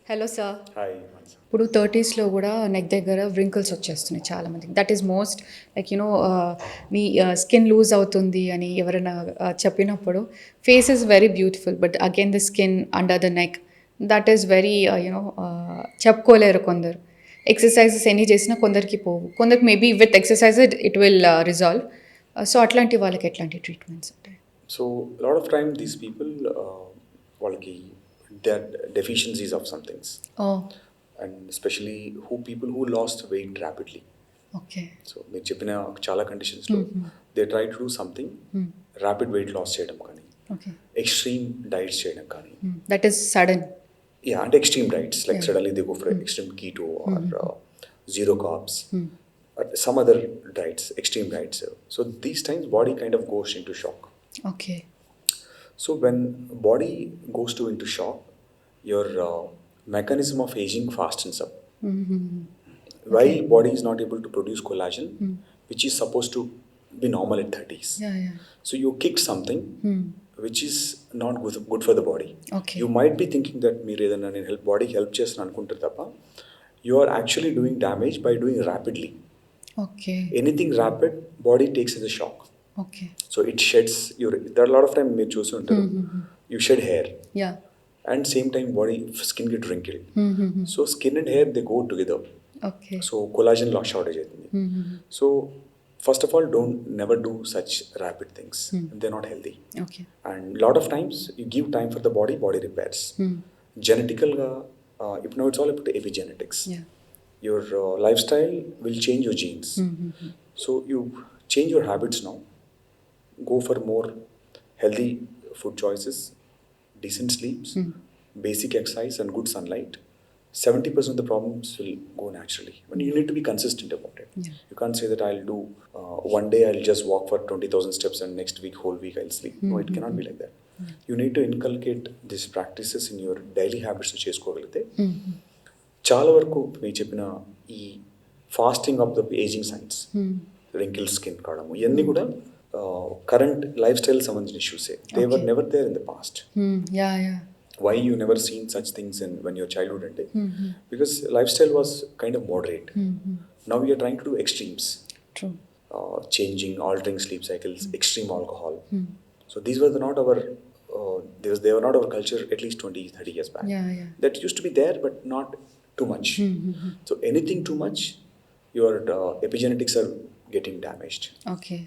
Hello sir. Hi మన్స్. ఇప్పుడు 30స్లో కూడా neck దగ్గర వ్రింకిల్స్ వచ్చేస్తున్నాయి చాలామందికి. That is most like me skin loose అవుతుంది అని ఎవరైనా చెప్పినప్పుడు face is very beautiful but again the skin under the neck that is very చెప్పుకోలేరు కొందరు. ఎక్సర్సైజెస్ ఎన్ని చేసినా కొందరికి పోవు, కొందరికి maybe with exercise it will resolve. So అట్లాంటి వాళ్ళకి ఎట్లాంటి ట్రీట్మెంట్స్ ఉంటాయి? So lot of time these people వాళ్ళకి their deficiencies of some things and especially people who lost weight rapidly. Okay. So మీరు చెప్పిన చాలా కండిషన్స్లో they try to do something rapid weight loss చేయడం కానీ, ఎక్స్ట్రీమ్ డైట్స్ చేయడం కానీ. That is sudden. యా, అంటే extreme diets like suddenly they go for extreme keto or zero carbs or some other diets, extreme diets. So these times body kind of goes into shock. Okay. So when body goes into shock, your mechanism of aging fastens up. Why body is not able to produce collagen, which is supposed to be normal at 30s. Yeah. So you kicked something which is not good for the body. Okay. You might be thinking that meer edanna nenu body help chestunna anukuntaru tappa you are actually doing damage by doing rapidly. Okay. Anything rapid, body takes as a shock. Okay. So it sheds your. There are a lot of time మీరు చూసి ఉంటారు. You shed hair. Yeah. And same time body skin get wrinkled. So skin and hair they go together. Okay. So collagen loss shortage అవుతుంది. So first of all, never do such rapid things. They're not healthy. Okay. And lot of times you give time for the body repairs. Genetical ga now it's all about epigenetics. Yeah. Your lifestyle will change your genes. So you change your habits now. Go for more healthy food choices, decent sleeps, basic exercise and good sunlight. 70% of the problems will go naturally. But you need to be consistent about it. Yeah. You can't say that I'll do one day I'll just walk for 20,000 steps and next week, whole week I'll sleep. No, it cannot be like that. You need to inculcate these practices in your daily habits చేసుకోగలిగితే చాలా వరకు మీరు చెప్పిన ఈ fasting of the aging signs, wrinkle skin కావడము, ఇవన్నీ కూడా current lifestyle సంబంధించిన ఇష్యూసే. They were never there in the past. Why you never seen such things in when your childhood అంటే because lifestyle was kind of moderate. Now you're trying to do extremes, changing, altering sleep cycles, extreme alcohol. So these were not our they were not our culture at least 20-30 years back. Yeah. That used to be there but not too much. So anything too much, your epigenetics are getting damaged. Okay.